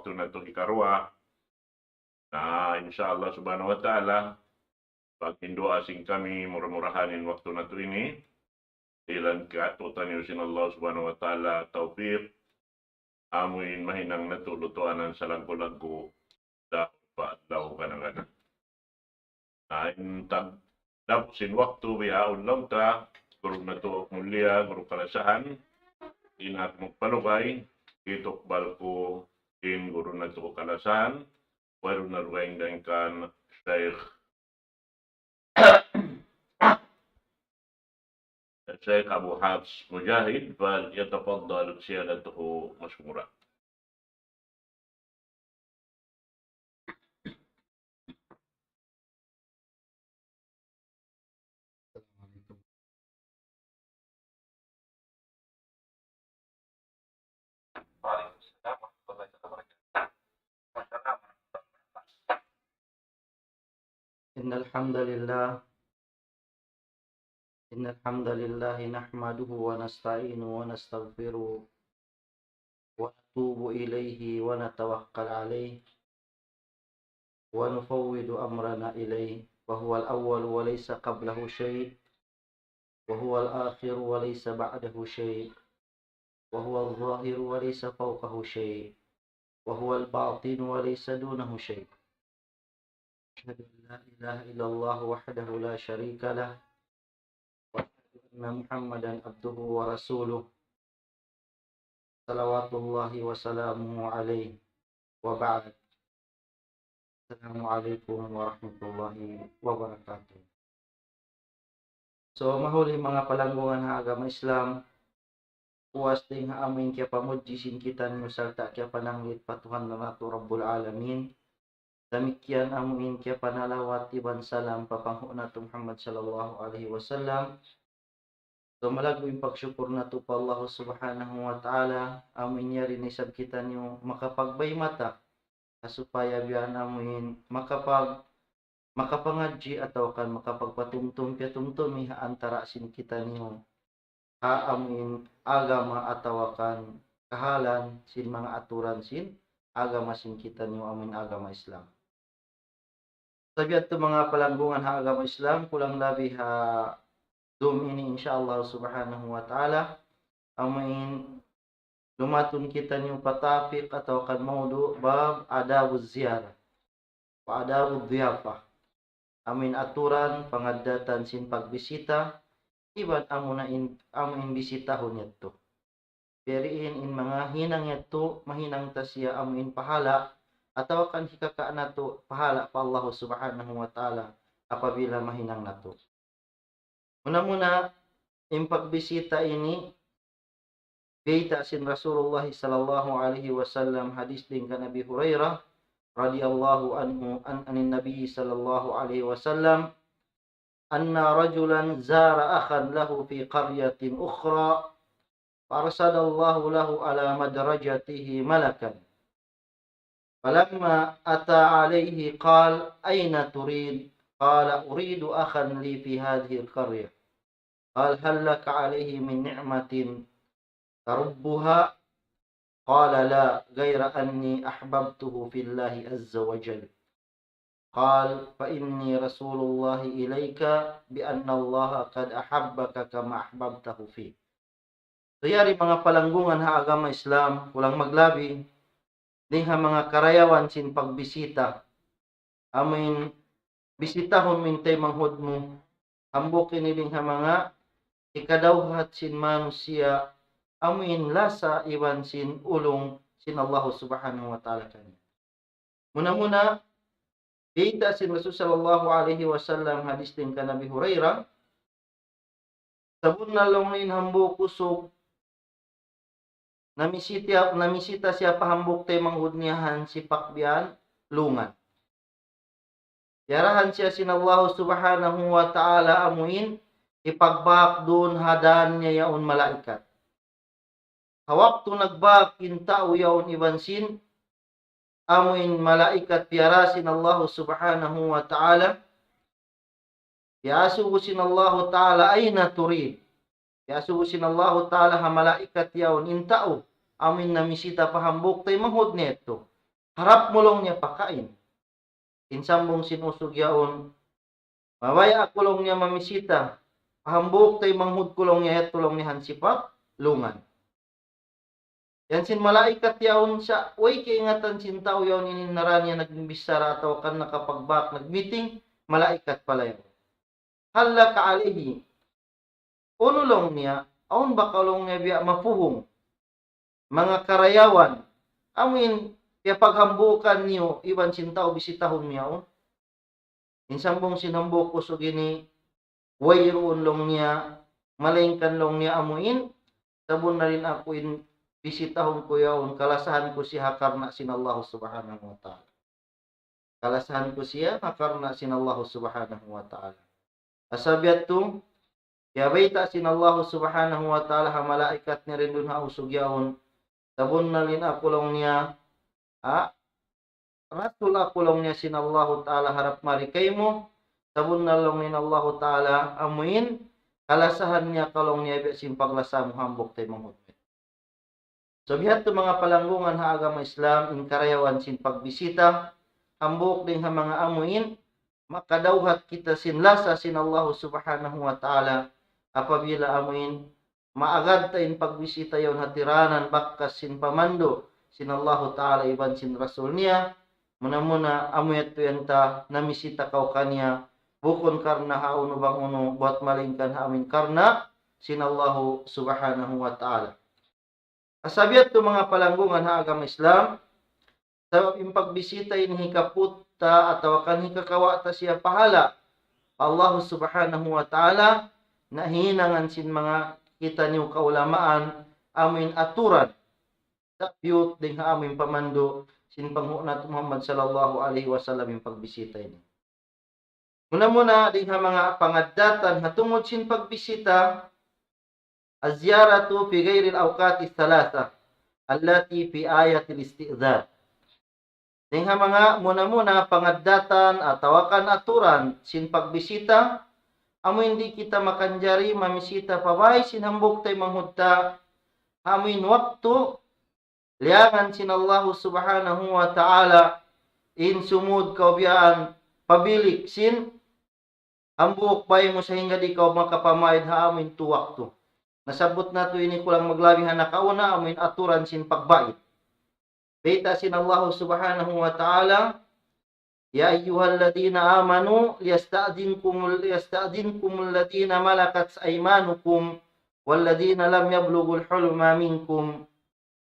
waktu na ito ikarwa na inshallah subhanahu wa ta'ala pag hindu asing kami murah-murahanin waktu na ito ini ilan katutan yusin Allah subhanahu wa ta'ala taufiq amuin mahinang natulutuanan sa langko-langko da paadlaw kanang-kanang intag dapusin waktu bihaon lang ta guru na to mulia guru kalasahan inat magpalugay itok balko in guru na to kalasahan waro na ruweng kan Sheikh الشيخ أبو حفص مجاهد فليتفضل سيادته مشكورا. إن الحمد لله نحمده ونستعينه ونستغفره ونتوب إليه ونتوكل عليه ونفوض أمرنا إليه وهو الأول وليس قبله شيء وهو الآخر وليس بعده شيء وهو الظاهر وليس فوقه شيء وهو الباطن وليس دونه شيء أشهد أن لا إله إلا الله وحده لا شريك له وأشهد أن محمدا عبده ورسوله صلوات الله وسلامه عليه وبعد السلام عليكم ورحمة الله وبركاته. So mahuli mga palanggungan ha agama Islam puas ting ha amin kya pamudjisin kita niyo salta kya pananglit patuhan na nato Rabbul Alamin. Demikian amuin kya panalawat iban salam papangho nato Muhammad sallallahu alaihi wasallam. So malaguing pagsyukur nato pa Allah subhanahu wa ta'ala amuin niya rin isab kita niyo makapagbay mata supaya biyan amuin makapangadji atau kan makapagpatumtum piatumtumi ha antara sin kita niyo ha amuin agama atau kan kahalan sin mga aturan sin agama sin kita niyo amuin agama Islam. Sabiat to mga palanggungan ha agama Islam kulang labi ha dum ini insyaallah subhanahu wa ta'ala amuin lumatun kita niyo patafik atau kan maudu bab adabuz ziyarah wa adabud dhiyafah. Amin aturan pangadatan sin pagbisita iban amuin bisitahon yato. Beriin in mga hinang yato mahinang tasya amuin pahala atau kan hikaka nato pahala pa Allah subhanahu wa ta'ala apabila mahinang nato. Muna in pagbisita ini Gaita sin Rasulullah sallallahu alaihi wasallam hadis din ka Nabi Hurairah radhiyallahu anhu anin Nabi sallallahu alaihi wasallam anna rajulan zara akhan lahu fi qaryatin ukhra farsadallahu lahu ala madrajatihi malakan falamma ata alaihi qala aina turid qala uridu akhan li fi hadhihi al-qaryah qala hal laka alayhi min ni'matin tarubbuha qala la ghayra anni ahbabtuhu fillahi azza wa jalla qala fa inni rasulullah ilayka bi anna Allah qad ahabbaka kama ahbabtahu fi. So yari mga palanggungan ha agama Islam kulang maglabi ding ha mga karayawan sin pagbisita amin bisitahon mintay manghud mo ambukin niling ha mga ikadawhat sin manusia amin lasa iwan sin ulong sin Allah subhanahu wa ta'ala kanya. Muna kita sin Rasul sallallahu alaihi wasallam hadis din ka Nabi Hurairah sabun na longin hambuk kusog namisita siya pahambuk tay manghudniyahan si pakbian lungan. Yarahan siya sin Allah subhanahu wa ta'ala amuin ipagbak doon hadan niya yaon malaikat. Hawak to nagbak intao yaon ibansin amuin malaikat piarasin Allah subhanahu wa ta'ala piasugusin Allah ta'ala ayna turid piasugusin Allah ta'ala ha malaikat yaon intao amin namisita pahambuk tay manghud neto harap mulong niya pakain. Insambong sinusugyaon, mabaya kulong niya mamisita, hambuk tay manghud kulong niya at tulong ni hansipak, lungan. Yan sin malaikat yaon siya, way kaingatan sin tao yaon ininara niya nagbisara atau kan nakapagbak, nagmeeting, malaikat pala yun. Hala ka alihi, unulong niya, aun ba kalong niya biya mapuhong, mga karayawan, amin, kaya paghambukan niyo, iban sin tao bisitahon niya, insambong sinambok ko so gini, way roon long niya, malingkan long niya amuin, sabon na rin ako in bisitahon ko yaon, kalasahan ko siya karna sin Allah subhanahu wa ta'ala. Kalasahan ko siya karna sin Allah subhanahu wa ta'ala. Asabiat to, kaya baita sin Allah subhanahu wa ta'ala ha malaikat ni rin dun ha usog yaon, sabon na rin ako long niya, rasul ako long niya sin Allah ta'ala harap marikay mo, sabon na long ni Allah ta'ala amuin, kalasahan niya kalong niya sin paglasa mo hambok tay manghud. So bihat to mga palanggungan ha agama Islam in karayawan sin pagbisita, hambok din ha mga amuin, makadawhat kita sin lasa sin Allah subhanahu wa ta'ala, apabila amuin, maagad tayin pagbisita yon hatiranan bakkas sin pamando, sin Allah ta'ala iban sin rasul niya, muna amuyat to yan ta, namisita kau kanya, bukon karna hauno bang uno, buat malingkan ha amin karna, sin Allah subhanahu wa ta'ala. Kasabiat to mga palanggungan ha agama Islam, sa impagbisita in hikaputa atau kan hikakawata siya pahala, Allah subhanahu wa ta'ala, nahinangan sin mga kita niyo kaulamaan, amin aturan, sa piyut ding ha amin pamando, sin panghunat Muhammad sallallahu alaihi wasallam yung pagbisita ini. Muna ding ha mga pangadatan hatungod sin pagbisita, az-ziyaratu fi ghairi al-awqati thalatha allati fi ayati al-istidhan. Ding ha mga muna pangadatan atau kan aturan sin pagbisita, amo hindi kita makanjari mamisita pabay sin hambok tay manghudta, amin waktu liangan sin Allah subhanahu wa ta'ala in sumud kaubiyaan pabilik sin hambok bay mo sa hingga di ka makapamayad ha amin tu waktu. Nasabot na to ini kulang maglabi ha nakauna amin aturan sin pagbait. Beta sin Allah subhanahu wa ta'ala, ya ayyuhalladhina amanu liyasta'dinkumul ladhina malakat aymanukum walladhina lam yablughul hulma minkum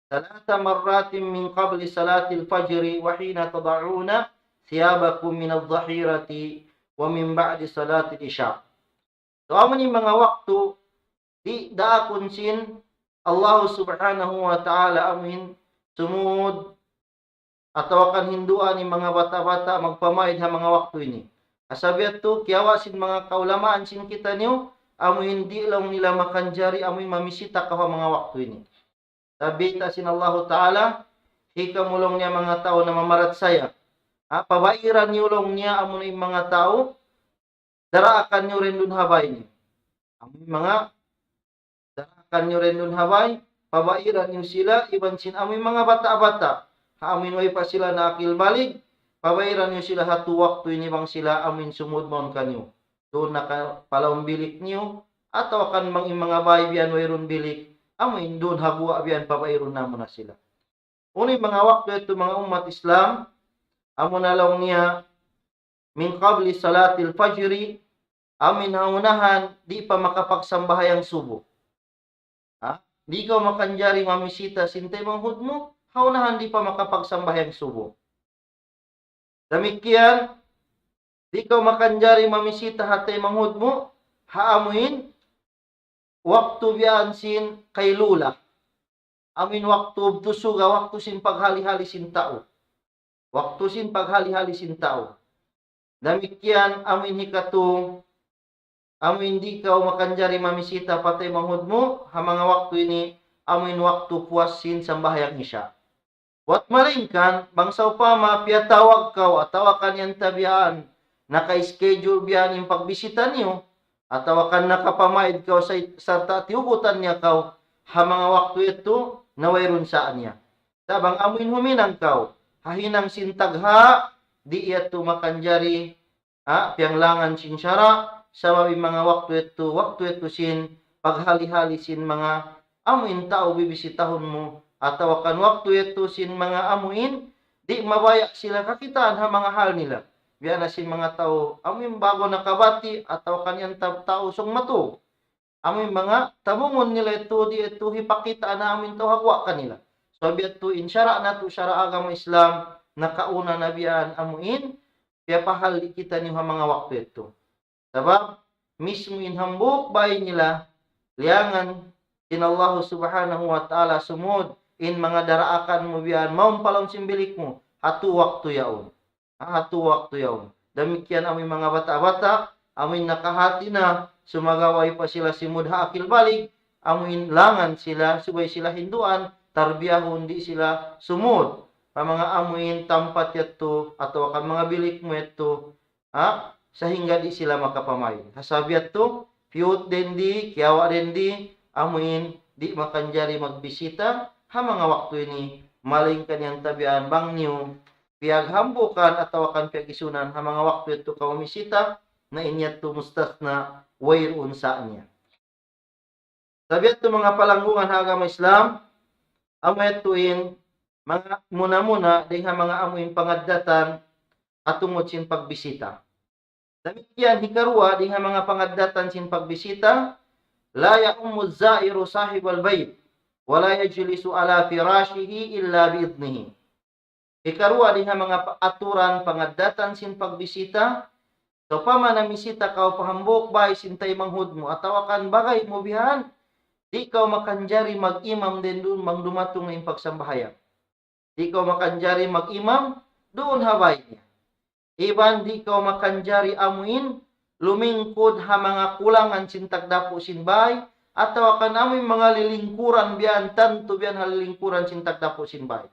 ثلاث مرات من قبل صلاة الفجر وحين تضعون ثيابكم من الظهيرة ومن بعد صلاة العشاء. So aman yung mga waktu di daakon sin Allah subhanahu wa ta'ala amin sumud atau akan hinduan ni mga bata-bata magpamayad ha mga waktu ini. Asabiat to kiyawa sin mga kaulamaan sin kita niyo amo hindi lang nila makanjari amo mamisita ka mga waktu ini. Sabi ta sin Allah ta'ala, hikamulong niya mga tao na mamarat saya. Pabairan niyulong niya amo na mga tao, daraakan niyo rin dun habay niyo. Amo mga, daraakan niyo rin dun habay, pabairan niyo sila, iban sin amo mga bata-bata. Amin way pa sila na akil balig, pabairan niyo sila hatu waktu ini bang sila amin sumud mon kanyo. Doon nakapalawang bilik niyo, atau akan mga baybiyan wayron bilik, amin doon habua biyan pabayron namo na sila. Unay mga waktu ito mga umat Islam, amo na lang niya min qabli salatil fajri, amin haunahan di pa makapagsambahayang subo. Di ka makanjari mamisita sintay manghud mo, haunahan di pa makapagsambahayang subo. Demikian, di ka makanjari mamisita hatay manghud mo, haamuin waktu biyan sin kailula. Amin waktu tusuga, waktu sin paghali-hali sin tao. Waktu sin paghali-hali sin tao. Demikian amin hikatu, amin di ka makanjari mamisita patay manghud mo, ha mga waktu ini, amin waktu puas sin sambahayang isya. Wat malingkan, bangsa upama, piyatawag kau, atau akan yan tabiaan, naka-schedule biyan yung pagbisita niyo, atau akan nakapamayad kau sa sarta tiubutan niya kau, ha mga waktu ito, nawayron saan niya. Sabang amin huminang kau, hahinang sintagha di ito makanjari pianglangan sin syara sababi mga waktu ito sin paghali-hali sin mga amuin tao bibisitahon mo atau akan waktu ito sin mga amuin di mabaya sila kakitaan ha mga hal nila. Biya na sin mga tao amuin bago nakabati atau kanyan tao song mato. Amuin mga tamungon nila ito hipakitaan na amin tao hagwa kanila. So biya ito insyara na to syara agama Islam nakauna na biyan amuin kaya pahal di kita niyo ha mga waktu ito. Sabab mismo inhambuk bayi nila liangan in Allah subhanahu wa ta'ala sumud in mga daraakan mo biyan maun palong simbilik mo hatu waktu yaon. Hatu waktu yaon. Demikian amin mga bata-bata amin nakahati na sumagaway pa sila simudha akil balik amin langan sila subay sila hinduan tarbiyahon di sila sumud pa mga amuin tampat yato atau akan mga bilik mo ito sehingga di sila makapamay. Hasabiat to piyut dendi kiawa dendi amuin di makanjari magbisita ha mga waktu ini maling kanyang tabian bang niyo piaghambukan atau akan piagisunan ha mga waktu ito kaumisita na inyat to mustasna wairun saanya. Sabiat to mga palanggungan ha agama Islam amuin tuin mga muna-muna diha mga amuin pangaddatan atungod sin pagbisita. Demikian hikarua diha mga pangaddatan sin pagbisita la ya'ummu zairu sahibal bait wa la yajlisu ala firashihi illa biidnihi. Hikarua diha mga aturan pangaddatan sin pagbisita so pamana misita kau pahambok bay sintay manghud mo ataw akan bagay mo bihan di kau makanjari mag-imam din dun mangdumatong na pagsambahayan. Di kau makanjari mag-imam doon habay niya. Iban di kau makanjari amuin lumingkod ha mga kulangan sintagdapo sinbay atau akan amuin mga lilingkuran biyan tanto biyan halilingkuran sintagdapo sinbay.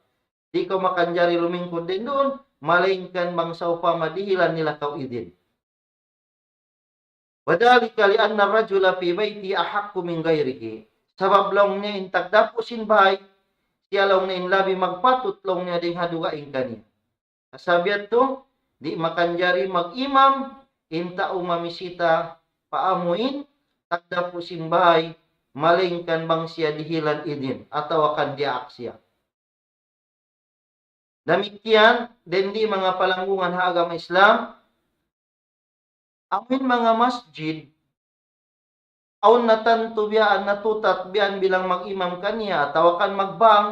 Di kau makanjari lumingkod din doon malingkan bangsa upama dihilan nila kau idin. Wadhalika li anna rajula fi baiti ahaqqu min ghairihi. Sabab long niya intagdapo sinbay siya long na inlabi magpatut long niya ding hadugaing kaniya. Kasabiat to di makanjari mag-imam inta umamisita paamuin tagdapo sinbay malingkan bang siya dihilan idin atau akan dia aksya. Demikian dendi mga palanggungan ha agama Islam amin mga masjid aun natanto biyaan natutat biyaan bilang mag-imam kaniya atau akan magbang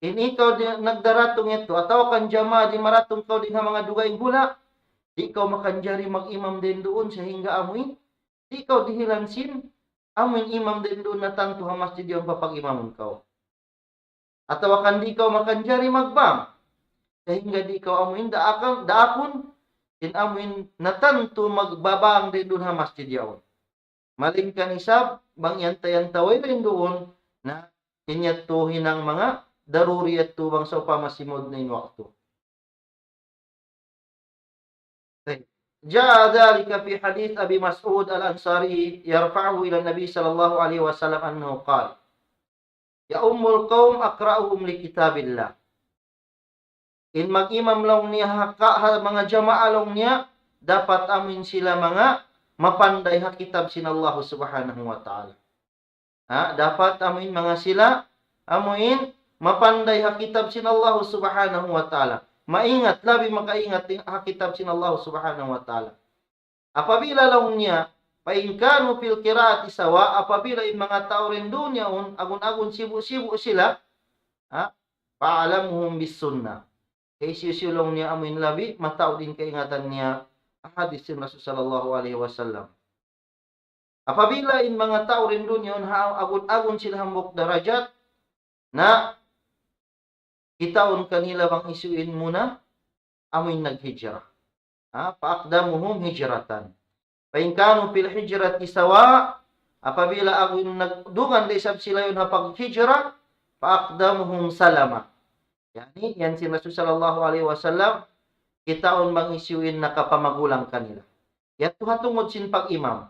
in ikaw nagdaratong ito atau akan jama di maratong kau din mga dugaing hula di kau makanjari mag-imam din doon sehingga amuin di kau dihilansin amuin imam din doon natanto ha masjid yung papag-imamon kau atau akan di kau makanjari magbang sehingga di kau amuin daakon in amuin natanto magbabang din doon ha masjid yaon. Maling kanisab bang yantay-yantaway rin doon na inyatuhin ng mga daruriyat to bang sa upamasimod na inwakto. Ja'a dhalika fi hadith Abi Mas'ud al-Ansari yarfa'uhu ila Nabi sallallahu alaihi wasallam annahu qala ya ummul qaum aqra'uhum li kitabillah. In mag-imam long niya mga jama'a long niya dapat amin sila mga mapanday ha kitab sin Allah subhanahu wa ta'ala. Dapat amin mga sila amuin mapanday ha kitab sin Allah subhanahu wa ta'ala. Maingat, labi makaingat ha kitab sin Allah subhanahu wa ta'ala. Apabila lang niya, painkanu fil qiraati sawa, apabila yung mga tao rin doon niya, agun-agun sibu-sibu sila, paalamuhum bis sunnah. Kaya sisulong niya amin labi, matao din kaingatan niya, hadis sin Rasul sallallahu alaihi wasallam. Apabila in mga tao rin doon yun, agun-agun sila hambok darajat, na itaon kanila bang isuin muna, amin naghijrah. Paakdamuhum hijratan. Painkanu fil hijrati sawa, apabila agun nagdungan desab sila yun hapag hijrah, paakdamuhum salama. Yani, yan si Rasul sallallahu alaihi wasallam, itaon bang isuin nakapamagulang kanila. Yato hatungod sin pag-imam.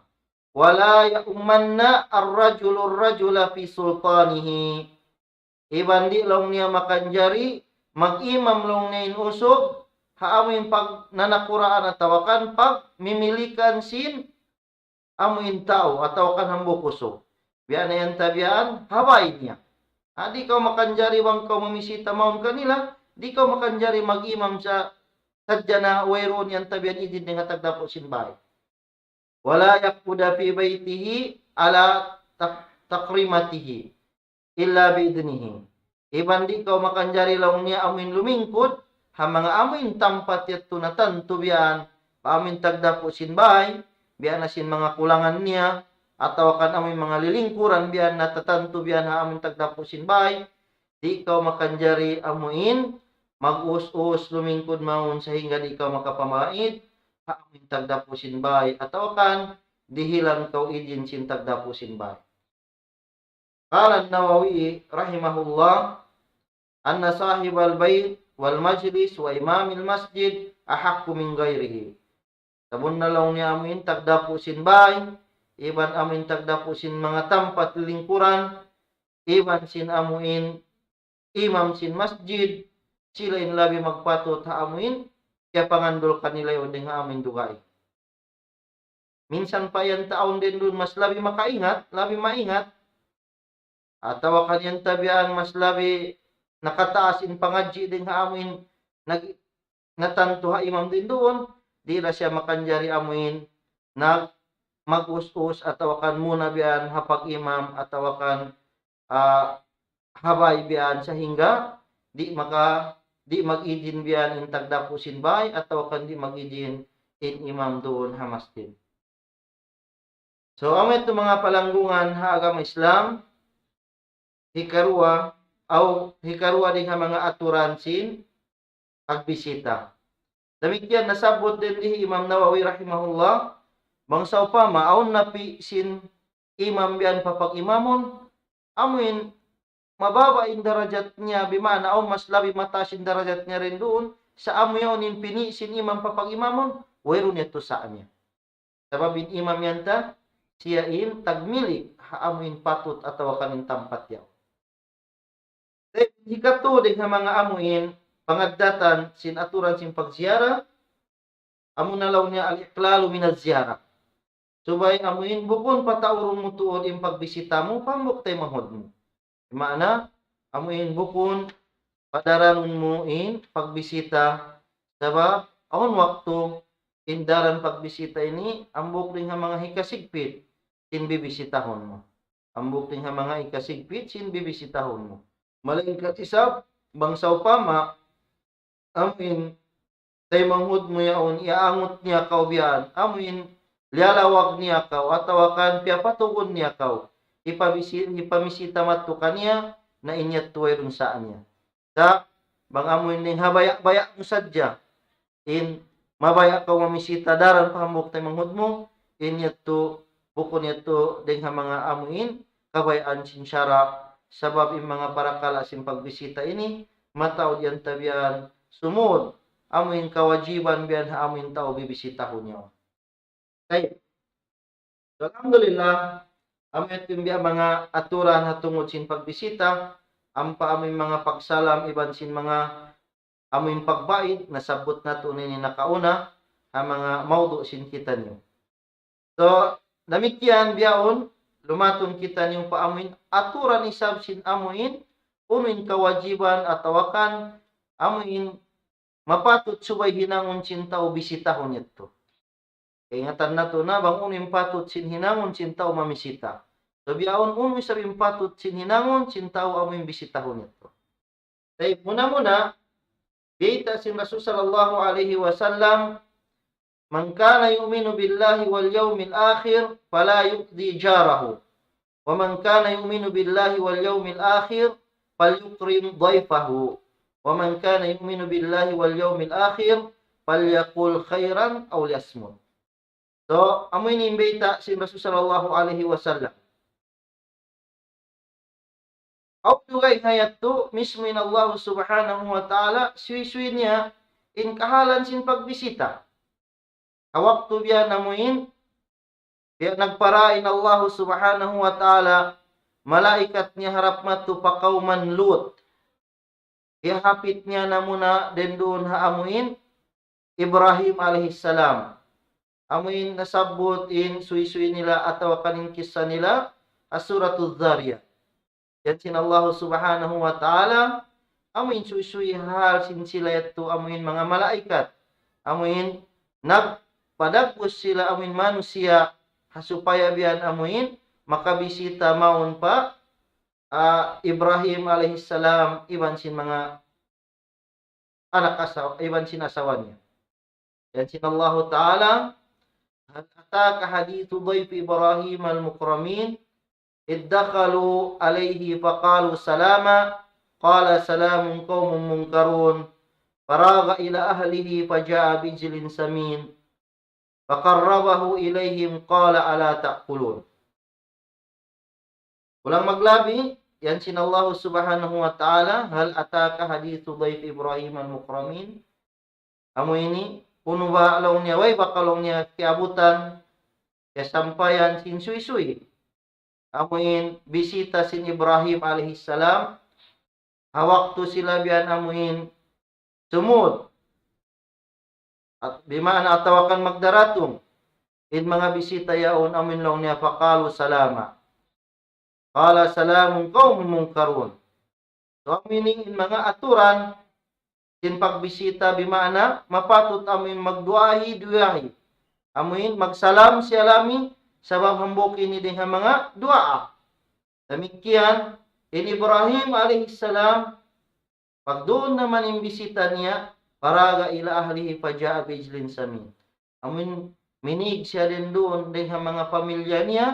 Wala ya'umanna ar-rajula fi sultanihi. Ibandi lang niya makanjari mag-imam long nain usog, haamin pag nanakuraan at tawakan, pag mimilikan sin, amuin tao at tawakan hambuk usog. Biyan na yan tabian, habay niya. Di ka makanjari bang kau memisita maun kanila, di ka makanjari mag-imam sa sadya na wayron yan tabian idin nga tagdapo sinbay. Wala yakuda fi baytihi ala takrimatihi illa biidnihi. Iban di ka makanjari laung niya amin lumingkod, ha mga amin tampat yato na tanto biyan, paamin tagdapo sinbay, biyan na sin mga kulangan niya, at tawakan amin mga lilingkuran biyan na tatanto biyan ha amin tagdapo sinbay, di ikaw makanjari amuin, mag-us-us lumingkod maun sa hingga di ikaw makapamait, ha amin tagdapo sinbay, at tawakan, dihilan kau idin sin tagdapo sinbay. Qala an-Nawawi rahimahullah, anna sahibal bait wal majlis wa imamil masjid ahaqqu min ghairihi. Sabon na lang niya amin tagdapo sinbay, iban amin tagdapo sin mga tampat lingkuran, iban sin amuin imam sin masjid, sila in labi magpatot ha amuin, kaya pangandol kanila yun din ha amin dugay. Minsan pa yan taon din dun mas labi makaingat, labi maingat, at tawakan yan tabian mas labi nakataas in pangadji din ha amuin, natanto ha imam din doon, di na siya makanjari amuin, mag-us-us at tawakan muna biyan hapag imam at tawakan habay biyan sa hingga di mag-idin biyan in tagdapo sinbay at tawakan di mag-idin in imam doon hamastin. So amet ito mga palanggungan ha agama Islam, hikarua din ha mga aturan sin agbisita. Demikian nasabot din di Imam Nawawi rahimahullah, bangsa upama aun napi sin imam biyan papag-imamon, amuin mababa in darajat niya, bimana aun mas labi mataas in darajat niya rin doon, sa amu yun in pini sin imam papag-imamon, wero niya to sa niya. Sabab in imam yan ta, siya in tagmilik, haamuin patut at tawakan in tampat yaw. Hikato din nga mga amuin, pangagdatan sin aturan sin pagsiyara, amu nalaw niya al-iqlalu minaz ziyara. Subay amuin bukon pataurong mo tuod yung pagbisita mo, pambok tayo mahod mo. Maana, amuin bukon padaranun mo in pagbisita, sabab, aon wakto, indaran pagbisita ini, ambok din nga mga hikasigpit, sin bibisitahon mo. Ambok din nga mga hikasigpit, sin bibisitahon mo. Malingkat isab, bangsa upama, amuin, tayo manghud mo yaon, iaangot niya kaubiyan, amuin, lialawag niya kaw, atawakan, piyapatugon niya kaw, ipamisita matu kanya, na inyat tuway rin saan niya. Sa, bang amuin ning habaya-baya mo sadya, in, mabaya kaw mamisita, daran pahambok tayo manghud mo, inyat to, bukon niya to, ding ha mga amuin, kabayaan sinsyara, sabab yung mga parakala sin pagbisita ini, mataw diyan tabian, sumud, amuin kawajiban biyan ha amuin tao bibisita ko niyo. Okay. So, alhamdulillah, amuin timbiya mga aturan ha tungod sin pagbisita, ampa amuin mga pagsalam, iban sin mga amuin pagbait, nasabot na to ni nakauna, ha mga maudo sin kita niyo. So, demikian biyaon, lumaton kita niyong paamuin, aturan isab sin amuin, umin kawajiban at tawakan, amuin, mapatut subay hinangon sin tao bisitahon ito. Ingatan na to na, bang umin patut sin hinangon sin tao mamisita. So biyaon umin sabing patut sin hinangon sin tao amuin bisitahon ito. Dahil muna, bita sin Rasul sallallahu alaihi wasallam, man kana yu'minu billahi wal yawmil akhir fala yu'dhi jarahu. Wa man kana yu'minu billahi wal yawmil akhir falyukrim dhaifahu. Wa man kana yu'minu billahi wal yawmil akhir falyaqul khairan aw liyasmut. So, amoy ni imbita si Rasul sallallahu alaihi wasallam. Aw dugay hayat to mismo in Allah subhanahu wa ta'ala suwi-suwi niya in kahalan sin pagbisita. Waktu biya namuin, biya nagparain Allah subhanahu wa ta'ala, malaikat niya harap matu pakauman Lut. ihapit niya na muna din doon haamuin Ibrahim alaihissalam. Amuin nasabot in suy-suy nila atau kanin kisah nila as-suratul Zariyat. Yan sin Allah subhanahu wa ta'ala amuin suy-suy hal sin sila ito amuin mga malaikat. Amuin nagpadagpos sila amuin manusia supaya biyan amuin makabisita maun pa Ibrahim alaihissalam iban sin mga anak asawa, iban sin asawa niya. Yan sin Allah ta'ala hal ataka hadithu dhayfi Ibrahim al-mukramin iddakhalu alayhi faqalu salama qala salamun qaumun munkarun faragha ila ahlihi faja'a bijlin samin faqarrabahu ilayhim qala ala ta'kulun. Ulang maglabi, yan sin Allah subhanahu wa ta'ala hal ataka hadithu dhayfi Ibrahim al-mukramin. Amo ini puno ba alaw niya way bakalaw niya kiabutan sampayan sin suy-suy. Amuin bisita sin Ibrahim alaihissalam hawaktu sila biyan amuin sumud at bimana atawakan magdaratung in mga bisita yaon amin law niya faqalu salama qala salamun qaumun munkarun. So meaning in mga aturan sin pagbisita bimana mapatut amin magduahi amin magsalam si alami sabab hambukin ni dengan mga doa. Demikian in Ibrahim alaihissalam pag doon naman imbisita niya paraga ila ahlihi faja'a bijlin samin. Amin minig siya din doon dengan mga pamilya niya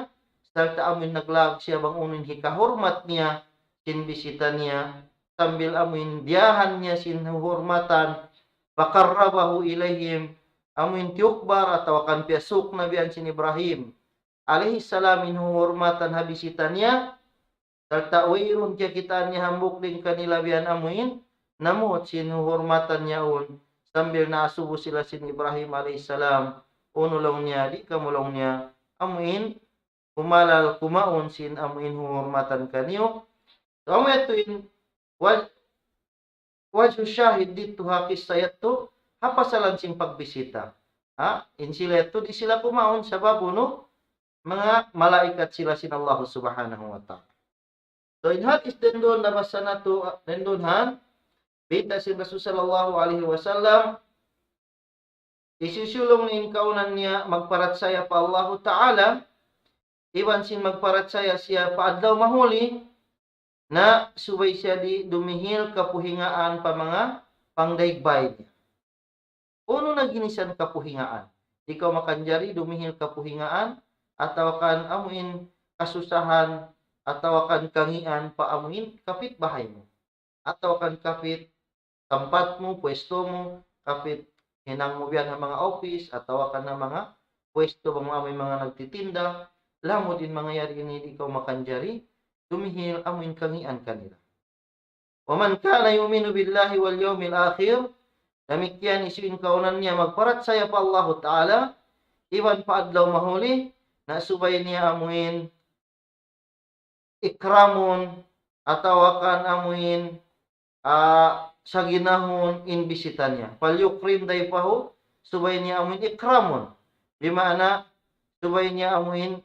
serta amin naglag siya bang unin hikahormat niya sin bisita niya sambil amin biyahan niya sin hormatan bakarrabahu ilayhim amin tiukbar atau akan piasuk nabian sin Ibrahim alaihissalam in hormatan habisita niya serta uirun kya kita niya hambuk din kanila biyan amuin namut sin hormatan niya un sambil naasubo sila sin Ibrahim alaihissalam unulong niya di kamulong niya amuin kumalal kumaun sin amuin hormatan kaniyo. So amuin ito in wajhu syahid dito hakis sayat to hapasalan sing pagbisita. In sila ito di sila kumaun sabab no mga malaikat sila sin Allah subhanahu wa ta'ala. So in hadis din doon nabasa na to din doon han bita sin Rasul sallallahu alaihi wasallam isusulong nin kaunan niya magparatsaya pa Allah ta'ala iwan sin magparatsaya siya paadlaw mahuli na subay siya di dumihil kapuhingaan pa mga pangdaigbay niya. Uno na ginisan kapuhingaan. Ikaw makanjari dumihil kapuhingaan atau kan amuin kasusahan atau kan kangian pa amuin kapit bahay mo. Atau kan kapit tempat mo, pwesto mo, kapit hinang mo biyan ang mga office atau kan na mga pwesto bang mga nagtitinda. Lamo din mangyayari ini ikaw makanjari dumihil amuin kangian kanila. Wa man kana yu'minu billahi wal yawmil akhir demikian isuin kaunan niya magparatsaya pa Allah Ta'ala iwan pa adlaw mahuli na subay niya amuin ikramun atau akan amuin sa ginahon in bisita niya. Palyukrim daypahu subay niya amuin ikramun. Di mana subay niya amuin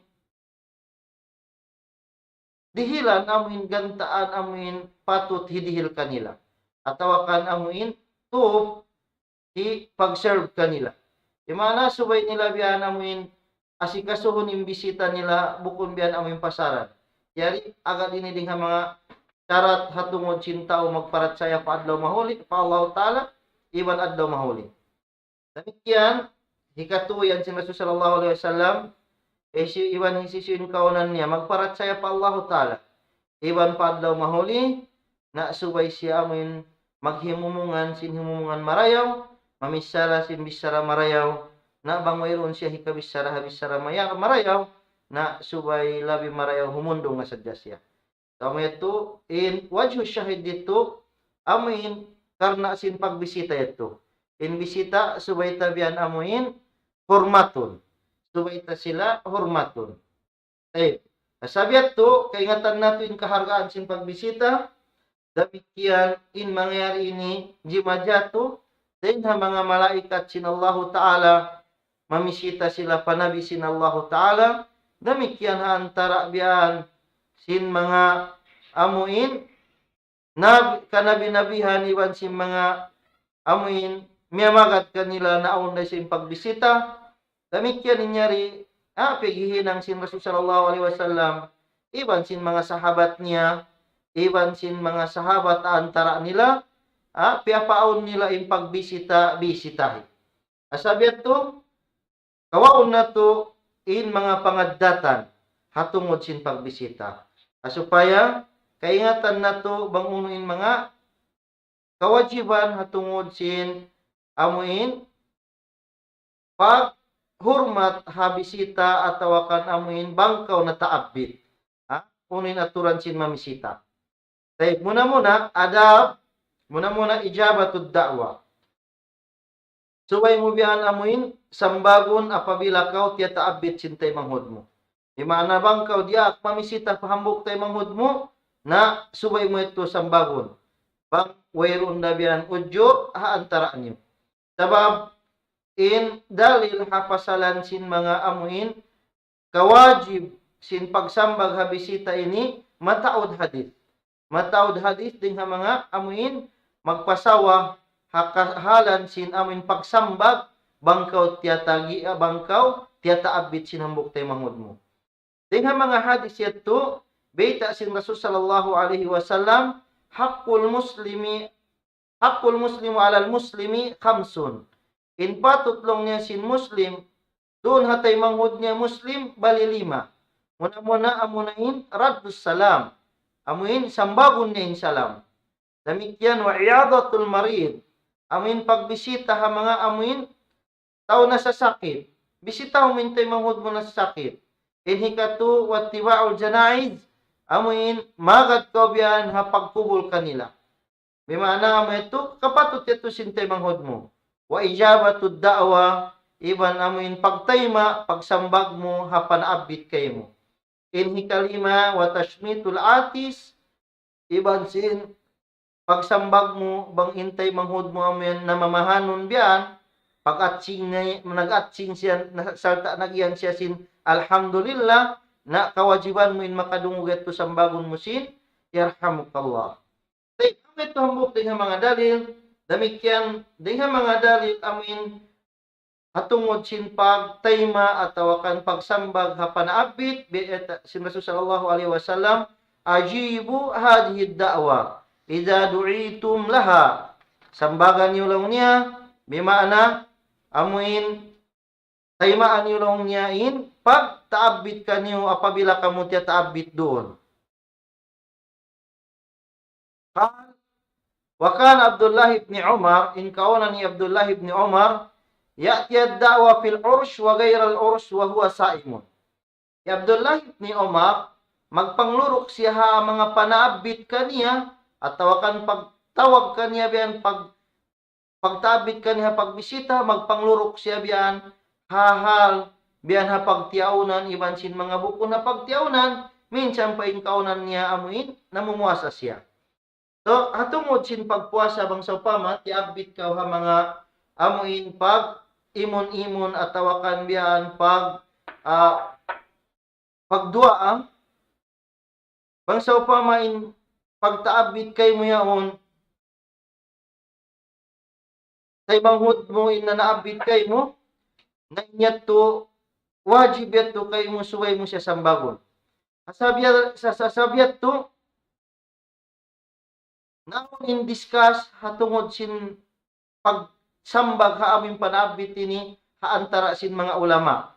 dihilan amuin gantaan amuin patut hidihil kanila atau akan amuin tuop pag-serve kanila. Di mana subay nila biyan amuin asikasuhon yung bisita nila bukon biyan amuin pasaran. Yari agad ini dengan mga syarat hatungod cinta o magparatsaya pa adlaw mahuli pa Allah Ta'ala iwan adlaw mahuli. Demikian hikatuyan si Rasul sallallahu alaihi wasallam iwan hisisuin kaunan niya magparatsaya pa Allah Ta'ala iwan pa adlaw mahuli na subay siya amuin maghimumungan sin himumungan marayaw mamisara sin bisara marayaw na bang mayroon siya hikabisara habisara marayaw na subay labi marayaw humundong nga sadya siya. So ito in wajhu syahid dito amuin karna sin pagbisita ito. In bisita subay tabian amuin hormatun. Subay ta sila hormatun. Sabi ito kaingatan natin kahargaan sin pagbisita Demikian in mangyari ini jima jatuh din ha mga malaikat sinallahu ta'ala mamisita sila panabi sinallahu ta'ala. Demikian ha antara biyan sin mga amuin kanabi-nabihan iwan sin mga amuin miyamagat kanila naon na sin pagbisita. Demikian ninyari pigihinang sin Rasul sallallahu alaihi wasallam iban sin mga sahabat niya, iban sin mga sahabat antara nila, piapaon nila in pagbisita-bisitahi. Asabiat to, kawaon na to in mga pangaddatan hatungod sin pagbisita. Supaya kaingatan na to bangunin mga kawajiban hatungod sin amuin pag hurmat habisita atawa kan amuin bangkaw na taabit. Unin aturan sin mamisita. Tayo muna adab, muna ijabatud da'wa. Subay mo biyan amuin sambagon apabila kau tiya taabit sin tay manghud mo. Imana bangkaw diak mamisita pahambok tay manghud mo na subay mo ito sambagon. Bang wayron na biyan udyo antara nyo. Sabab in dalil hapasalan sin mga amuin kawajib sin pagsambag habisita ini mataod hadith. Mataod hadith din ha mga amuin magpasawa hakahalan sin amuin pagsambag bangkaw tiyataabit sin hambok tay manghud mo. Din ha mga hadith yato beita sin Rasul sallallahu alaihi wasallam haqqul muslimu alal muslimi khamsun. In patutlong niya sin muslim doon hatay manghud niya muslim bali 5. Muna amunain raddus salam. Amuin sambagon niya in salam. Demikian wa iyadatul marid. Amuin pagbisita ha mga amuin tao na sa sakit. Bisita humintay manghud mo na sa sakit. In hikatu wa tibaul janaiz. Amuin magad kaubyan ha pagkubol kanila. Bimana amuin ito kapatut ito sintay manghud mo. Wa ijabatud da'wa. Iban amuin pagtayma pagsambag mo ha panaabit kayo mo. In hikalima wa tashmitul atis iban sin pagsambag mo bang intay manghud mo amen na mamahanon biyan pag-atsing nag-atsing siya salta nagyan siya sin alhamdulillah na kawajiban mo in makadungugat to sambagon mo sin yarhamukallah. Tay ito hambok din mga dalil demikian din mga dalil amin hatungod sin pagtayma atawa kan pagsambag ha panaabit sin Rasul sallallahu alaihi wasallam ajibu hadhihi da'wa idza du'itum laha. Sambagan niyo lang niya bimana amuin taymaan niyo lang niya in pag taabit kanyo apabila kamo tiya taabit doon. Wa kana Abdullah ibn Umar in kauna ni Abdullah ibn Umar ya'ti ad-da'wa fil ursh wa ghayra al-ursh wa huwa sa'imun. Abdullah ibn Umar magpanglurok siya ha mga panaabit kaniya at tawakan pagtawag kaniya biyan pagtabit kaniya pagbisita magpanglurok siya biyan hahal biyan ha pagtiaunan iban sin mga buko na pagtiaunan minsan pa in kaunan niya amuin namumuasa siya. So hatungod sin pagpuasa bang sa pama tiabit ka ha mga amuin pag imon-imon at tawakan biyan pagdua bang sa upamain pagtaabit kay mo yaon tay manghud mo in naabit kay mo na inyat to wajib yato kay mo suway mo siya sambagon. Sasabiat to naon in discuss hatungod sin pagsambag ha aming panabit ini ha antara sin mga ulama.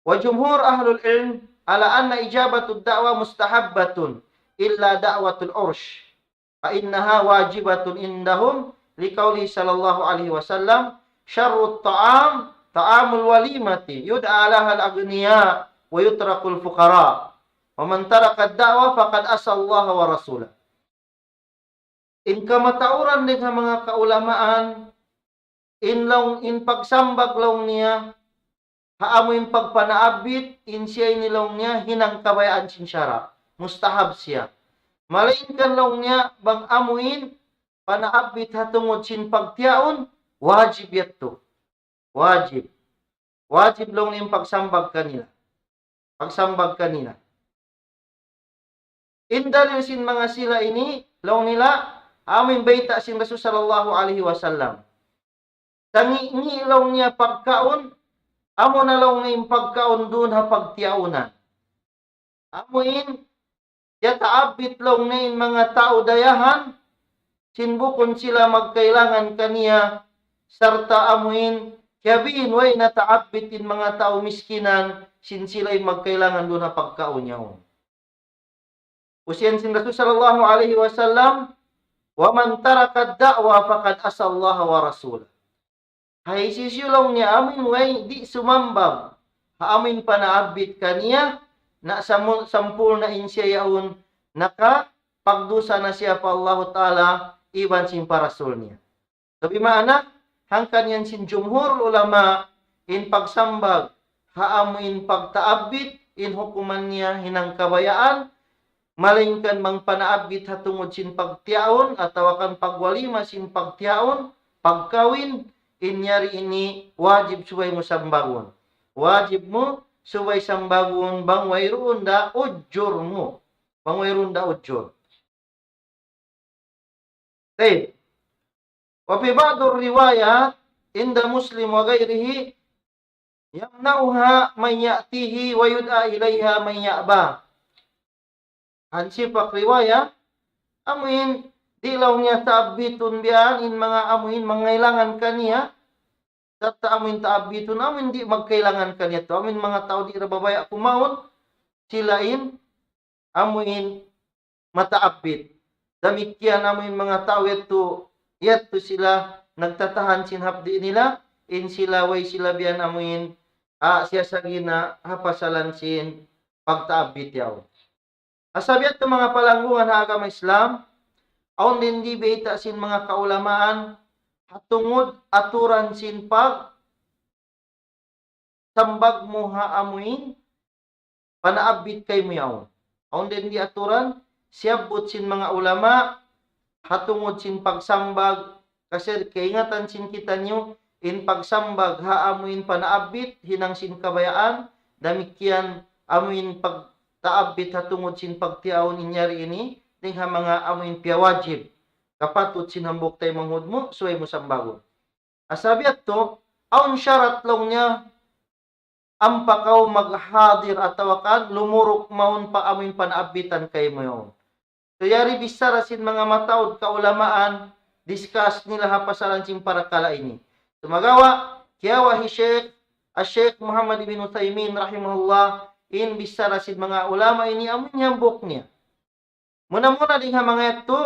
Wa jumhur ahlul ilm ala anna ijabatud da'wa mustahabbatun illa da'watul ursh fa innaha wajibatun indahum liqauli sallallahu alaihi wasallam syarrut ta'am ta'amul walimati yud'a lahal aghniya wa yutrakul fuqara wa man taraka ad-da'wa faqad asallaha wa rasulahu. In kamatauran din sa mga kaulamaan, in pagsambag law niya, haamo in pagpanaabit, in siya nilaw niya, hinang kabayaan sin syara, mustahab siya. Malainkan long niya bang amuin panaabit hatungod sin pagtiaon, wajib yato. Wajib. Wajib long niyang pagsambag kanila. Pagsambag kanila. Indalil sin mga sila ini, long nila, amin baita sin Rasul sallallahu alaihi wasallam. Tangi long niya pagkaon, amo na long niyang pagkaon dun ha pagtiaunan. Amuin, yataabit long niyang mga tao dayahan, sinbukon sila magkailangan kaniya, sarta amuin, kayabiin way nataabitin mga tao miskinan, sin sila'y magkailangan doon na pagkaon niya. Usiyan sin Rasul sallallahu alaihi wasallam, wa man taraka da'wa faqad asallaha wa rasulah. Hay sisulong niya amin way di sumambab. Haamin panaabit kaniya, na sampul na insya yaun, naka pagdusa na siya pa Allah Ta'ala, iban sin parasul niya. Sabi maana, hangkan yan sin jumhur ulama, in pagsambag, haamin pagtaabit, in hukuman niya hinang kabayaan, malingkan mang panaabit hatungod sin pagtiaon, atau akan pagwalima sin pagtiaon, pagkawin, inyari ini wajib suway mo sambagon. Wajib mo suway sambagon bang wayroon da ujur mo. Bang wayroon da ujur. Taib. Wa fi ba'dur riwayat inda Muslim wa ghairihi yamna'uha man ya'tihi wa yud'a ilaiha man ya'ba. Hansipak riwaya, amuin, dilaw niya taabitun biyan, in mga amuin, mangailangan kaniya, tata amuin taabitun, amuin di magkailangan kaniya to, amuin mga tao di rababaya kumaon, silain, amuin mataabit. Damikian amuin mga tao yato sila nagtatahan sinhapdi nila, in sila way sila biyan amuin, siya sa gina, hapasalan sin pagtaabit yaw. Asabiat to mga palanggungan ha agama Islam, aon din di beta sin mga kaulamaan, hatungod aturan sin pag, sambag mo ha amuin, panaabit kay mo yaw. Aon din di aturan, siyabot sin mga ulama, hatungod sin pagsambag, kasi kaingatan sin kita nyo, in pagsambag ha amuin panaabit, hinang sin kabayaan, damikyan amuin pagtaabit hatungod sin pagtiaon inyari ini, ding ha mga amuin piyawajib, kapatut sinambok tayo manghud mo, suway mo sambagon. Asabiat to, aun syarat long niya, ampakaw maghadir atawakan, lumurok maun pa amuin panaabitan kay mo yun. So yari bisara sin mga mataod kaulamaan, discuss nila hapasalan sin parakala ini. Tumagawa, kiyawahi Sheikh Muhammad ibn Uthaymin rahimahullah, in bisara sin mga ulama ini amun nyambok niya. Muna-muna din ha mga ito,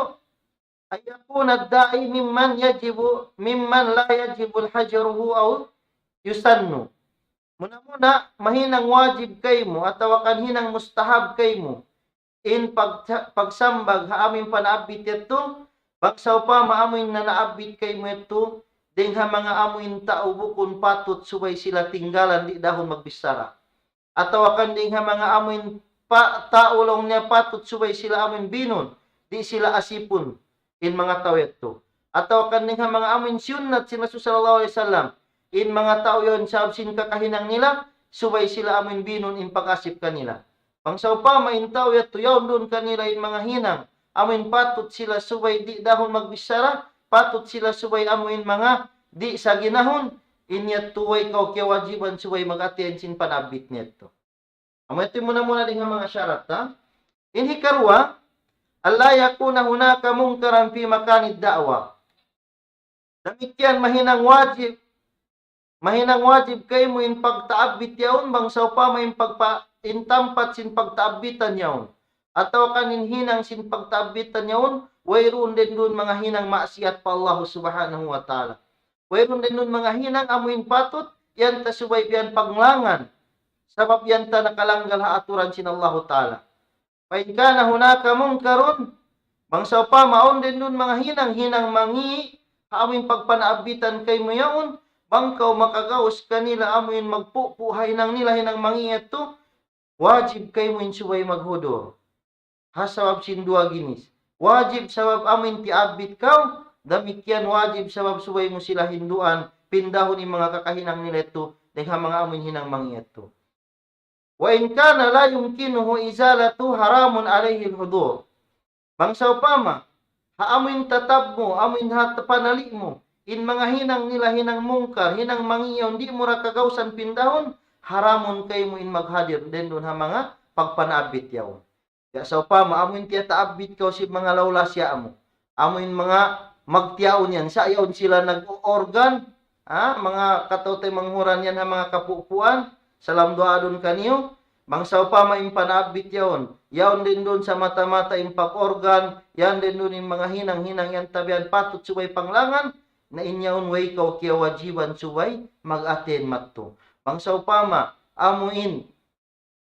ayakun ad-da'i mimman la yajibul hajaruhu aw yusannu. Muna-muna, mahinang wajib kay mo, at tawakan hinang mustahab kay mo, in pagsambag ha amin panaabit ito, bagsaw pa maamin na naabit kay mo ito, ding ha mga amuin tao bukon patut subay sila tinggalan di dahon magbisara. At tawakan ding ha mga amuin tao lang niya patut subay sila amin binon, di sila asipon in mga tao ito. At tawakan ding ha mga amuin siyunat si Rasul sallallahu alaihi wasallam, in mga tao yon sabsin kakahinang nila, subay sila amin binon in pag-asip kanila. Pangsaw pa maintaw ito yaw doon kanila in mga hinang, amin patut sila subay di dahon magbisara, patut sila subay amuin mga di sa ginahon, inyat tuway kaw kiyawajiban subay mag-atien sin panabit nito. Amoy ito muna din ang mga syarat ha. In hikarwa, alla yakuna hunaka mungkaran fi makanid da'wa. Damikyan mahinang wajib kay mo in pagtaabit yaon, bangsaw pa may intampat sin pagtaabitan yaon. Ataw kanin hinang sin pagtaabitan yaon, wayroon din doon mga hinang maasiat pa Allah subhanahu wa ta'ala. Wayroon din doon mga hinang amuin patut, yan ta subay biyan panglangan. Sabab yan ta nakalanggal ha aturan sin Allah Ta'ala. Pain ka na hunaka mungkarun, bangsaw pa maon din doon mga hinang mangi, amuin pagpanaabitan kay mo yaon, bangkaw makagaos kanila amuin magpupuhay nang nila hinang mangi ito, wajib kay mo insubay maghudor. hasabab sin dua ginis. Wajib sabab amin ti abit kau, demikian wajib sabab subay mo sila hinduan, pindahon yung mga kakahinang nila ito, dengan mga amin hinang mangyat to. Wa in kana la yumkinuhu izalatu haramun alayhi al-hudur. Bangsa upama, haamin tatab mo, amin panali mo, in mga hinang nila hinang mungkar, hinang mangiyaw, di mo ra kagawsan pindahon, haramon kay mo in maghadir, den doon ha mga pagpanabit yaw. Ya sa upama, amin tiya taabit kaw si mga lawlasya mo, amin mga magtiyaon yan, sa yaon sila nag-organ, mga katotay manghuran yan ha mga kapupuan, salam doadon kaniyo, bangsa upama yung panabit yaon, yaon din doon sa mata-mata yung pag-organ, yan din doon yung mga hinang-hinang yan tabihan, patut subay panglangan, na inyaon way kaw kaya wajiban subay, mag-aten matto. Bangsa upama, amuin,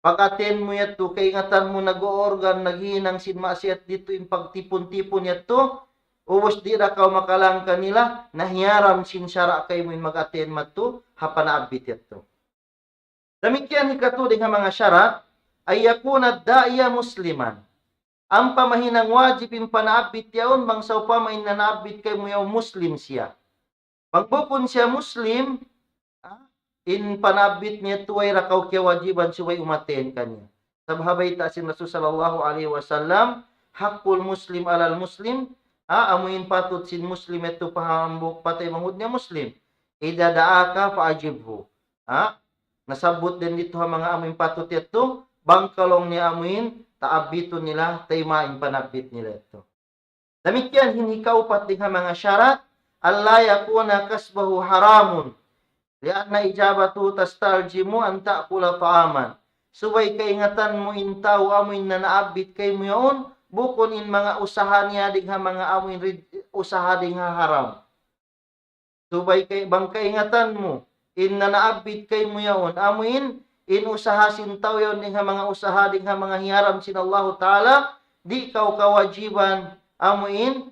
pag-aten mo yato, kay ingatan mo nag-organ, naghinang sinmasiat dito yung pagtipon-tipon yato, ubos di ra kaw makalang kanila, nahiyaram sinsara kay mo yung mag-aten matto, hapanabit yato. Demikian hikatuding nga mga syarat, ay yakuna da'ya musliman. Ang pamahinang wajib yung panaabit yaon, bangsa upama yung nanaabit kay mo yung muslim siya. Pagbupon siya muslim, in panabit niya tuway rakaw kaya wajiban suway umaten kanya. Sabhabay ta sin Rasul sallallahu alaihi wasallam, hakul muslim alal muslim, amuin patut sin muslim ito pahambok patay manghud niya muslim. Ida daaka faajibhu. Nasabot din dito ha mga amuin patut ito, bangkalong ni amuin, taabito nila, taymain panabit nila ito. Demikian hinikaw pati ha mga syarat, alla yakuna kasbahu haramun. Lianna ijabatu tastarjimu an ta'kula ta'aman. Subay kaingatan mo intaw amuin na naabit kay mo yun, bukon in mga usaha niya digha mga amuin usaha digha haram. Subay kay bang kaingatan mo, in na naabit kay mo yun, amuin in usaha sintaw yun digha mga usaha digha mga hiyaram sin Allah Ta'ala, di kaw kawajiban amuin,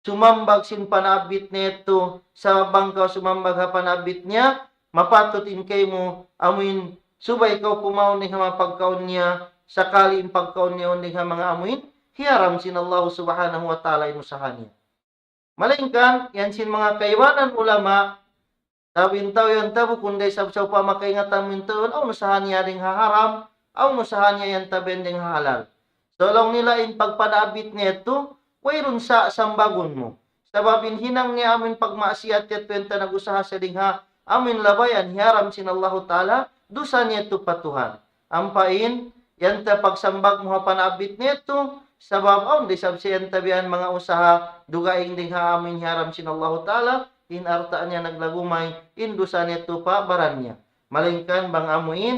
sumambag sin panabit neto, sa bangkaw sumambag ha panabit niya, mapatutin kay mo, amuin, subay kaw kumaon ni ha pagkaon niya, sakali in pagkaon niya ni ha mga amuin, hiyaram sin Allah subhanahu wa ta'ala inusahan niya. Malingkan, yan sin mga kaiwanan ulama, sabin tao yan tabo, kunday sabsaw pa makaingatan mintoon, aw nusahan niya ring haharam, aw nusahan niya yan tabending halal. So lang nila in pagpanabit neto, wayron sa sambagon mo. Sababin hinang niya amin pagmaasiyat yat kwenta nagusaha sa dingha, amin labayan, hiyaram sin Allah Ta'ala, dusa niya ito patuhan. Ampain, yan ta pagsambag mo panabit nito, sabab on, di sabsiyan tabihan mga usaha, dugaing dingha amin hiyaram sin Allah Ta'ala, inartaan niya naglagumay, indusa niya ito pa, baran niya. Malingkan bang amuin,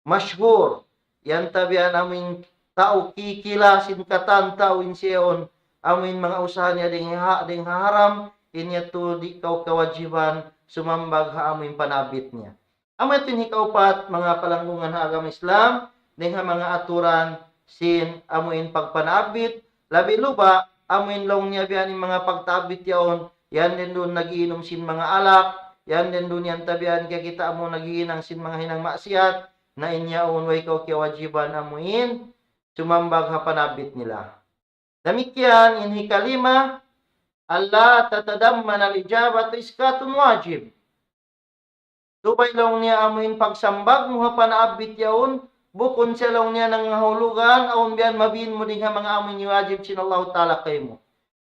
masyhur, yan tabihan amin tao kikila sin katan tao insiyon amin mga usaha niya ding haram inya to di kaw kawajiban sumambag ha amin panabit niya. Amin tin hikaupat mga palanggungan ha agama Islam ding mga aturan sin amuin pagpanabit labi luba amuin long niya biyan mga pagtabit yaon yan din doon nagiinom sin mga alak yan din doon yan tabihan kaya kita amo nagiinang sin mga hinang maksiat na inya unway kaw kawajiban amuin sumambag ha panabit nila. Demikian in hikalima, Allah tatadamman al-ijabat iskatun wajib. Subay lang niya amuin pagsambag mo ha panabit yaon, bukon siya lang niya ng hulugan, aun biyan mabin mo din ha mga amuin wajib sin Allah Ta'ala kay mo.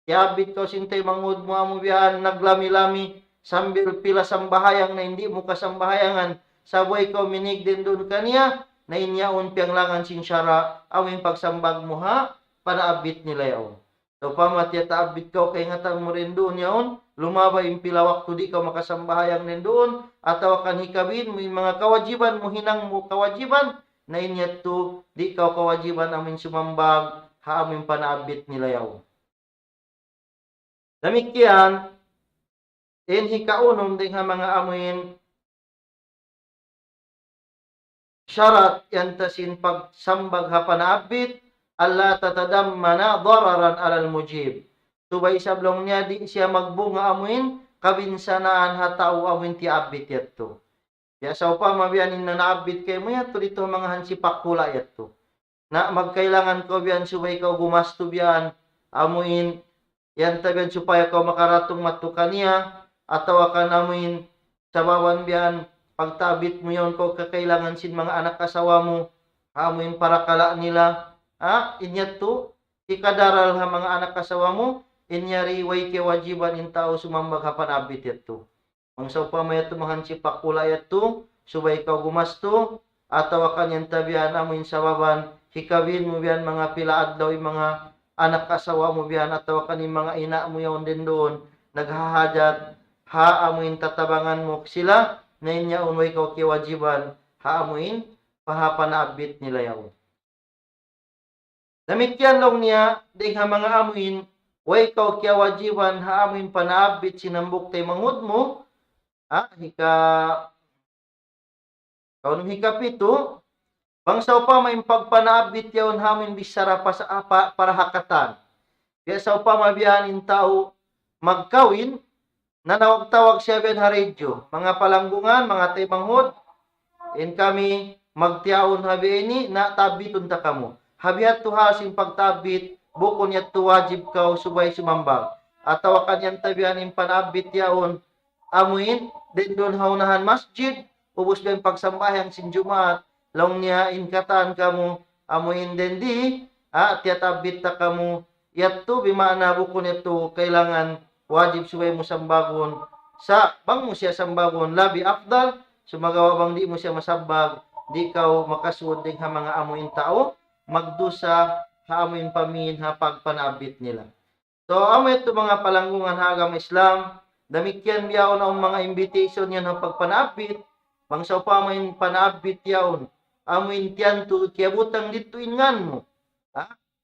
Iabit ko sintay mangud mo amu biyan naglami-lami, sambil pila sambahayang na hindi mo kasambahayangan, sabay ko minig din doon kaniya, na inyaon piyang langan sin syara, awing pagsambag mo ha, panaabit nila yaon. So pamatya taabit ka, kay ngatang mo rin doon yaon, lumabay yung pilawak to di ka makasambahayang rin doon, ataw kan hikabin mo yung mga kawajiban mo, hinang mo kawajiban, na inyat to, di ka kawajiban amin sumambag, ha amin panaabit nila yaon. Demikian, in hikaunom din ha mga amin, syarat yan tasin pagsambag ha panabit, Allah tatadammana dararan alal mujib. Subay sablong niya di siya magbunga amuin, kabinsanaan ha tao amuin ti abit yato. Ya sa upa mabiyanin na naabit kay mo yato dito mga hansi pakula yato. na magkailangan ko biyan subay ka gumasto biyan amuin yan tabian supaya ka makaratong matukan niya ataw akan amuin sabawan biyan pagtabit mo yon ko kakailangan sin mga anak asawa mo amuin para kala nila inyat to ikadaral ha mga anak asawa mo inyari way kewajiban in tao sumambag hapanabit yato ang sa pamayat tumahan si pakula yato subay ka gumasto ataw akan yan tabian amuin sababan hikawin mo biyan mga pila adlaw mga anak asawa mo biyan ataw akan yung mga ina mo yon din doon naghahajat haamuin tatabangan mo sila na inyaon way ka kewajiban haamuin pahapanaabit nila yaw. Demikian long niya ding ha mga amuin way ka kewajiban haamuin panaabit sinambok tay mangud mo hika kaunong hikapito bangsaw pa may pagpanaabit yaon hamin bisara pa sa para hakatan. Kaya sa pa mabiyanin tao magkawin na nawag-tawag siya ben haredyo. Mga palanggungan, mga taymanghod, in kami magtiaon habi ini na tabiton ta kamo. Habihat to hasin pagtabit, bukon yat to wajib kaw subay sumambag. At tawakan yan tabihan in panabit yaon, amuin, din doon haunahan masjid, ubos ben pagsambahyang sinjumaat, long niya in katan kamo, amuin din di, tiyatabit ta kamo, yat to bimana bukon yato kailangan wajib subay mo sambagon sa bang mo siya sambagon labi afdal sumagawa bang di mo siya masambag di kaw makasud ding ha mga amuin tao magdusa haamuin pamin ha pagpanabit nila. So amo ito mga palanggungan hagam Islam damikyan biyaon ang mga invitation yan ha pagpanabit bangsa pa amuin panabit yaon amuin tiyan to kiabutang dito ingan mo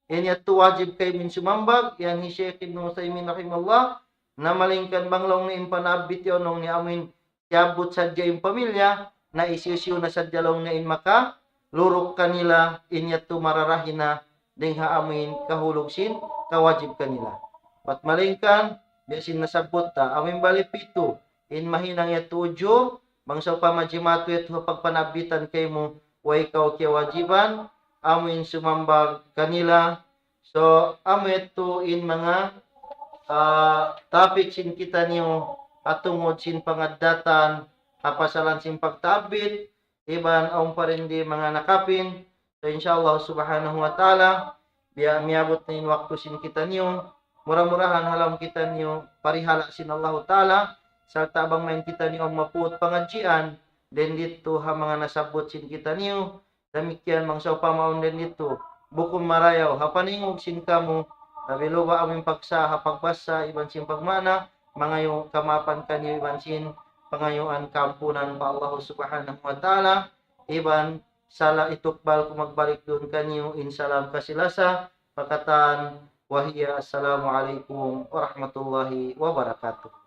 yan yato wajib kay min sumambag yan hi Sheikh Ibn Usaymin rahimahullah na malingkan banglong ni impanabit yun nung ni amin kiabot sadya yung pamilya na isisiyo na sadya long na in maka lurok kanila inyat to mararahin na ding haamin kahulog sin kawajib kanila pat malingkan biasin nasabot ta amin balipito in mahinang yatujo bangsa pa majimato yato pagpanabitan kay mo way kaw kiwajiban amin sumambag kanila so amin to in mga topic sin kita niyo atungod sin pangadatan hapasalan sin pagtabit iban aum parindi mga nakapin so insyaallah subhanahu wa ta'ala biya miabot na in waktu sin kita niyo murah-murahan halam kita niyo parihala sin Allah ta'ala sarta abang main kita niyo mapuot pangadjian den dito ha mga nasabot sin kita niyo damikyan mangsaw pamaon den dito bukom marayaw hapaningog sin kamo nabiluba aming pagsa pagbasa iban sin pagmana mga yung kamapan kanyo iban sin pangayuan kampunan pa Allah subhanahu wa ta'ala iban sala itukbal kung magbalik doon kanyo insalam kasilasa pakatan wahiya assalamu alaikum warahmatullahi wabarakatuh.